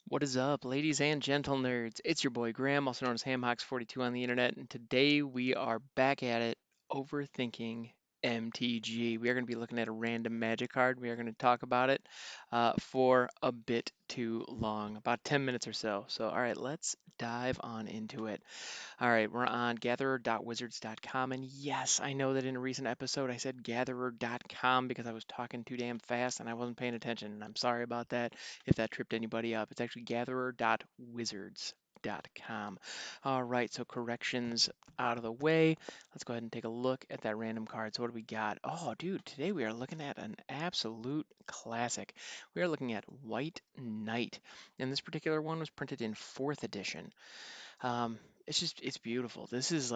What is up, ladies and gentle nerds? It's your boy Graham, also known as HamHawks42 on the internet, and today we are back at it, overthinking MTG. We are going to be looking at a random magic card. We are going to talk about it for a bit too long, about 10 minutes or so. So, all right, let's dive on into it. All right, we're on gatherer.wizards.com. And yes, I know that in a recent episode I said gatherer.com because I was talking too damn fast and I wasn't paying attention. And I'm sorry about that if that tripped anybody up. It's actually gatherer.wizards.com. All right, so corrections out of the way. Let's go ahead and take a look at that random card. So, what do we got? Oh, dude, today we are looking at an absolute classic. We are looking at White Knight. And this particular one was printed in 4th edition. Um, it's beautiful. This is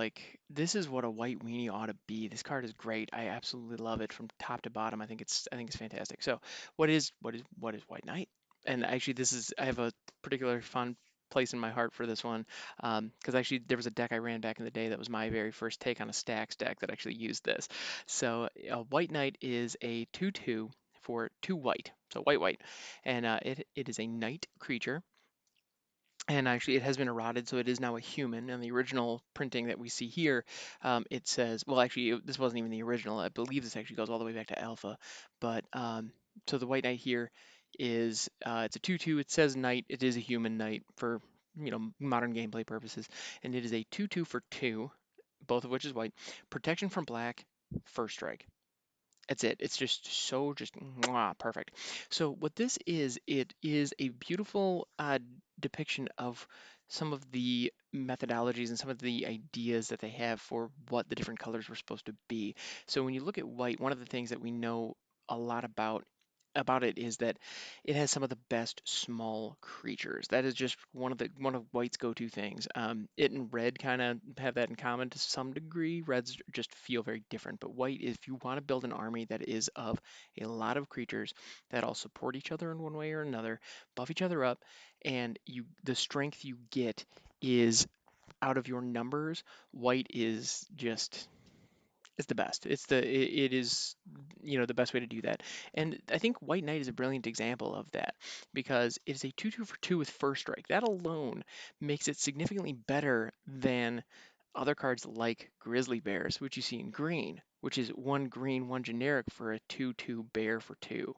what a white weenie ought to be. This card is great. I absolutely love it from top to bottom. I think it's fantastic. So what is White Knight? And actually I have a particular fun place in my heart for this one because actually there was a deck I ran back in the day that was my very first take on a stacks deck that actually used this. So White Knight is a 2/2 for 2 white. So white white. And it is a knight creature, and actually it has been eroded, so it is now a human. And the original printing that we see here, it says, well, actually, this wasn't even the original. I believe this actually goes all the way back to alpha. But so the white knight here is it's a 2/2. It says knight. It is a human knight for modern gameplay purposes, and it is a 2/2 for 2, both of which is white. Protection from black, first strike. That's it. It's just mwah, perfect. So what this is, it is a beautiful depiction of some of the methodologies and some of the ideas that they have for what the different colors were supposed to be. So when you look at white, one of the things that we know a lot about it is that it has some of the best small creatures. That is just one of white's go-to things. It and red kind of have that in common to some degree. Reds just feel very different, but white, if you want to build an army that is of a lot of creatures that all support each other in one way or another, buff each other up, and the strength you get is out of your numbers. White is just it's the best. It is the best way to do that. And I think White Knight is a brilliant example of that because it is a 2/2 for 2 with first strike. That alone makes it significantly better than other cards like Grizzly Bears, which you see in green, which is one green, one generic for a 2/2 bear for 2,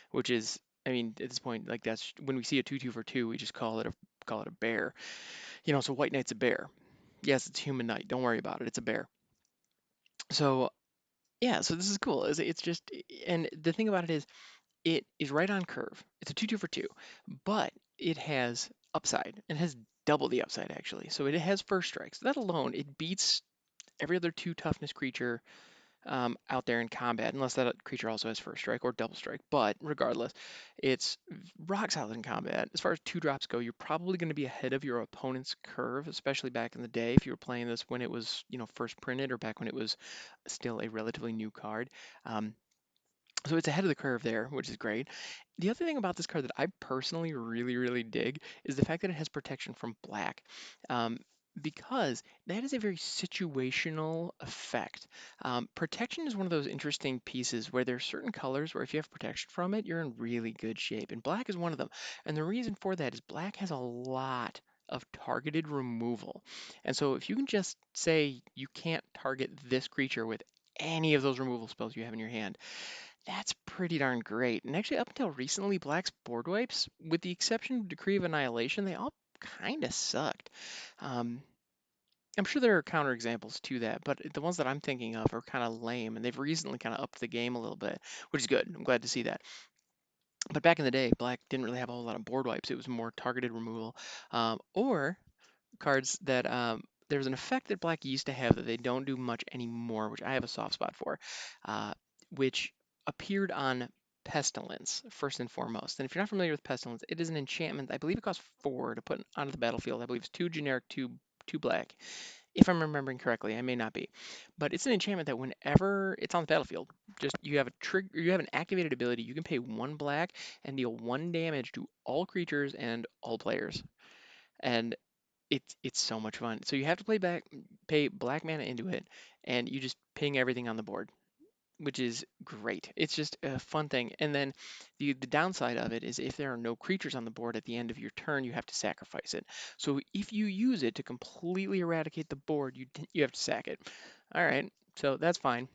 which is, I mean, at this point, like, that's when we see a 2/2 for 2, we just call it a bear. So White Knight's a bear. Yes, it's human knight. Don't worry about it. It's a bear. So yeah, so this is cool. It's just, and the thing about it is, it is right on curve. It's a 2/2 for 2, but it has upside and has double the upside actually. So it has first strikes. That alone, it beats every other 2 toughness creature out there in combat, unless that creature also has first strike or double strike. But regardless, it's rock solid in combat. As far as 2 drops go, you're probably going to be ahead of your opponent's curve, especially back in the day if you were playing this when it was, first printed or back when it was still a relatively new card. Um, so it's ahead of the curve there, which is great. The other thing about this card that I personally really, really dig is the fact that it has protection from black. Um, because that is a very situational effect. Protection is one of those interesting pieces where there's certain colors where if you have protection from it, you're in really good shape. And black is one of them. And the reason for that is black has a lot of targeted removal. And so if you can just say you can't target this creature with any of those removal spells you have in your hand, that's pretty darn great. And actually, up until recently, Black's board wipes, with the exception of Decree of Annihilation, they all kind of sucked. Um, I'm sure there are counterexamples to that, but the ones that I'm thinking of are kind of lame, and they've recently kind of upped the game a little bit, which is good. I'm glad to see that. But back in the day, Black didn't really have a whole lot of board wipes. It was more targeted removal, or cards that there's an effect that Black used to have that they don't do much anymore, which I have a soft spot for, uh, which appeared on Pestilence first and foremost. And if you're not familiar with Pestilence, it is an enchantment. I believe it costs 4 to put onto the battlefield. I believe it's 2 generic, two black. If I'm remembering correctly, I may not be, but it's an enchantment that whenever it's on the battlefield, just you have a trigger, you have an activated ability. You can pay 1 black and deal 1 damage to all creatures and all players. And it's so much fun. So you have to pay black mana into it, and you just ping everything on the board. which is great. It's just a fun thing. And then the downside of it is if there are no creatures on the board at the end of your turn, you have to sacrifice it. So if you use it to completely eradicate the board, you have to sack it. All right, so that's fine.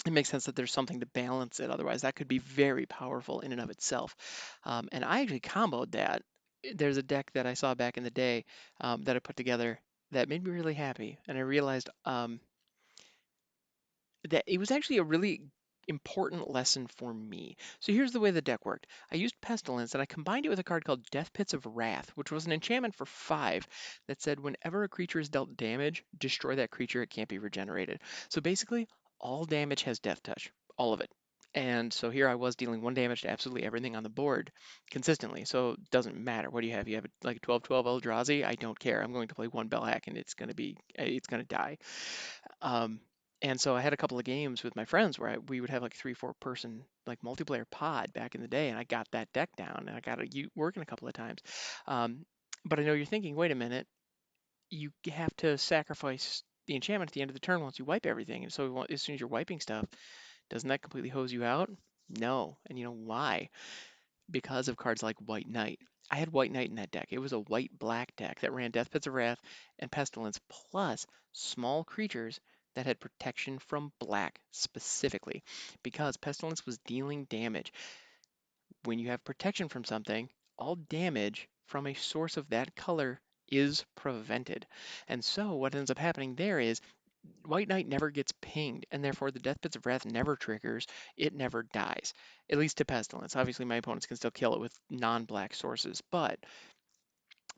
It makes sense that there's something to balance it. Otherwise, that could be very powerful in and of itself. And I actually comboed that. There's a deck that I saw back in the day that I put together that made me really happy. And I realized that it was actually a really important lesson for me. So here's the way the deck worked. I used Pestilence and I combined it with a card called Death Pits of Wrath, which was an enchantment for 5 that said whenever a creature is dealt damage, destroy that creature, it can't be regenerated. So basically, all damage has Death Touch, all of it. And so here I was dealing 1 damage to absolutely everything on the board consistently. So it doesn't matter. What do you have? You have like a 12/12 Eldrazi? I don't care. I'm going to play 1 Belhack and it's going to die. Um, and so I had a couple of games with my friends where we would have like 3, 4 person like multiplayer pod back in the day, and I got that deck down, and I got it working a couple of times. Um, but I know you're thinking, wait a minute, you have to sacrifice the enchantment at the end of the turn once you wipe everything. And so as soon as you're wiping stuff, doesn't that completely hose you out? No. And you know why? Because of cards like White Knight. I had White Knight in that deck. It was a white-black deck that ran Death Pits of Wrath and Pestilence, plus small creatures that had protection from black specifically, because Pestilence was dealing damage. When you have protection from something, all damage from a source of that color is prevented. And so what ends up happening there is White Knight never gets pinged, and therefore the Death Bits of Wrath never triggers. It never dies, at least to Pestilence. Obviously, my opponents can still kill it with non-black sources, but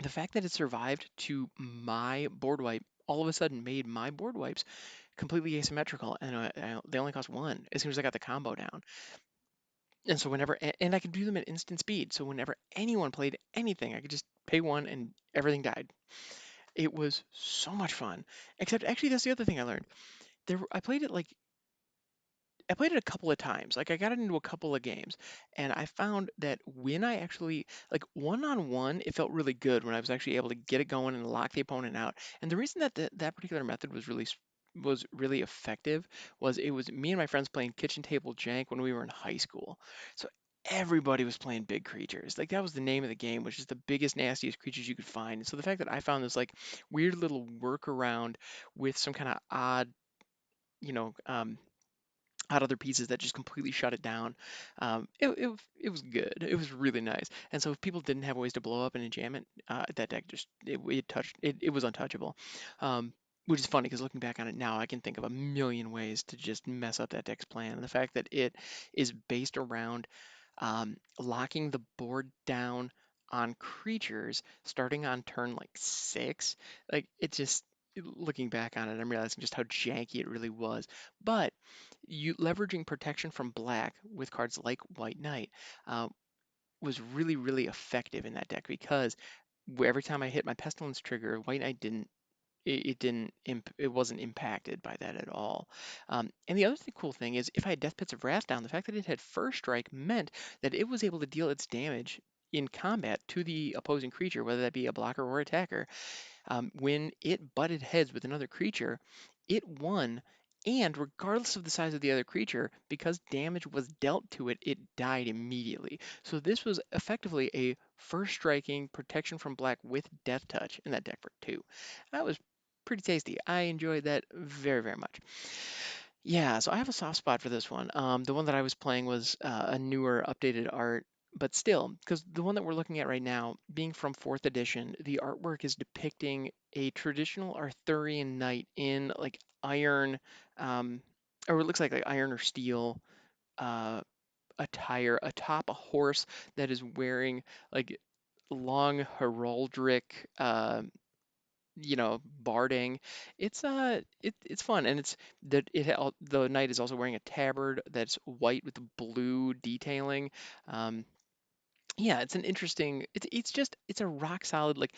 the fact that it survived to my board wipe all of a sudden made my board wipes completely asymmetrical, and they only cost 1 as soon as I got the combo down. And so and I could do them at instant speed. So whenever anyone played anything, I could just pay 1 and everything died. It was so much fun. Except actually, that's the other thing I learned. I played it a couple of times. Like I got it into a couple of games, and I found that when I actually like one-on-one, it felt really good when I was actually able to get it going and lock the opponent out. And the reason that that particular method was really effective was it was me and my friends playing kitchen table jank when we were in high school. So everybody was playing big creatures. Like that was the name of the game, which is the biggest, nastiest creatures you could find. And so the fact that I found this like weird little workaround with some kind of odd, you know, had other pieces that just completely shut it down. It was good. It was really nice. And so if people didn't have ways to blow up an enchantment, that deck just it was untouchable. Which is funny because looking back on it now, I can think of a million ways to just mess up that deck's plan. And the fact that it is based around locking the board down on creatures starting on turn like 6, like it just looking back on it, I'm realizing just how janky it really was. But you leveraging protection from black with cards like White Knight uh, was really, really effective in that deck because every time I hit my Pestilence trigger, White Knight didn't. It wasn't impacted by that at all. And the other cool thing is, if I had Death Pits of Wrath down, the fact that it had First Strike meant that it was able to deal its damage in combat to the opposing creature, whether that be a blocker or attacker, when it butted heads with another creature, it won. And regardless of the size of the other creature, because damage was dealt to it, it died immediately. So this was effectively a first striking protection from black with death touch in that deck for 2. That was pretty tasty. I enjoyed that very, very much. Yeah, so I have a soft spot for this one. The one that I was playing was a newer, updated art, but still, because the one that we're looking at right now, being from 4th edition, the artwork is depicting a traditional Arthurian knight in like iron, um, or it looks like iron or steel uh, attire atop a horse that is wearing like long heraldic barding. It's fun, and it's that the knight is also wearing a tabard that's white with blue detailing. Um, yeah, it's an interesting. It's a rock solid like.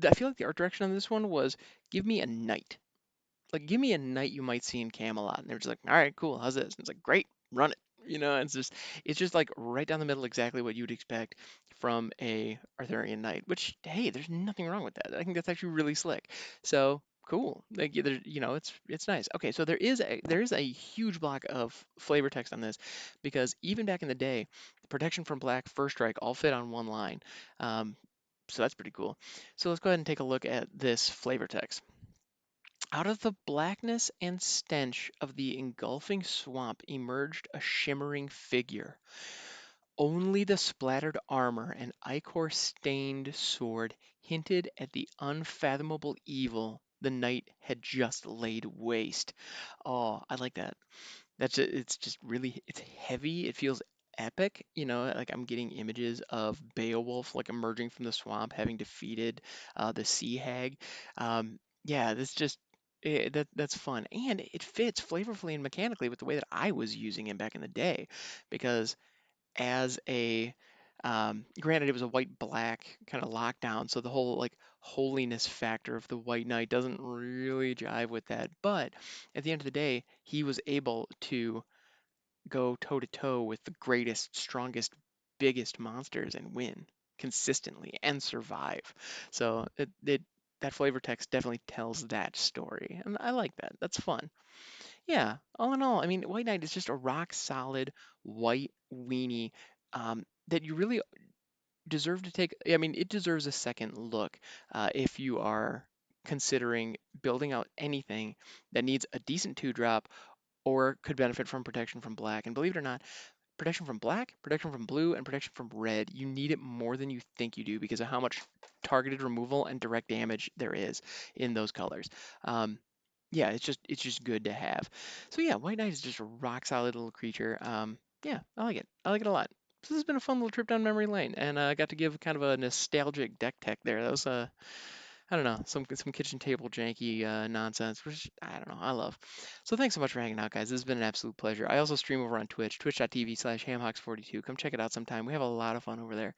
I feel like the art direction on this one was give me a knight. Like give me a knight you might see in Camelot, and they're just like, all right, cool, how's this? And it's like, great, run it. It's just like right down the middle, exactly what you'd expect from a Arthurian knight. Which hey, there's nothing wrong with that. I think that's actually really slick. So Cool. Like there, it's nice. Okay, so there is a huge block of flavor text on this because even back in the day, protection from black, first strike all fit on one line. Um, so that's pretty cool. So let's go ahead and take a look at this flavor text. Out of the blackness and stench of the engulfing swamp emerged a shimmering figure. Only the splattered armor and ichor-stained sword hinted at the unfathomable evil the night had just laid waste. Oh, I like that. It's just really it's heavy. It feels epic. Like I'm getting images of Beowulf like emerging from the swamp, having defeated the sea hag. Yeah, that's fun, and it fits flavorfully and mechanically with the way that I was using it back in the day, because as a granted it was a white black kind of lockdown, so the whole like holiness factor of the white knight doesn't really jive with that, but at the end of the day he was able to go toe to toe with the greatest, strongest, biggest monsters and win consistently and survive. So that flavor text definitely tells that story, and I like that. That's fun. Yeah, all in all, I mean, White Knight is just a rock solid white weenie that you really deserve to take. I mean, it deserves a second look if you are considering building out anything that needs a decent two drop or could benefit from protection from black. And believe it or not, protection from black, protection from blue, and protection from red, you need it more than you think you do because of how much targeted removal and direct damage there is in those colors. Um, yeah, it's just good to have. So yeah, White Knight is just a rock solid little creature. Yeah, I like it. I like it a lot. So this has been a fun little trip down memory lane, and I got to give kind of a nostalgic deck tech there. That was I don't know, some kitchen table janky nonsense, which I don't know, I love. So thanks so much for hanging out, guys. This has been an absolute pleasure. I also stream over on Twitch, twitch.tv/hamhawks42. Come check it out sometime. We have a lot of fun over there.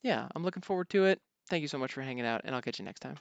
Yeah, I'm looking forward to it. Thank you so much for hanging out, and I'll catch you next time.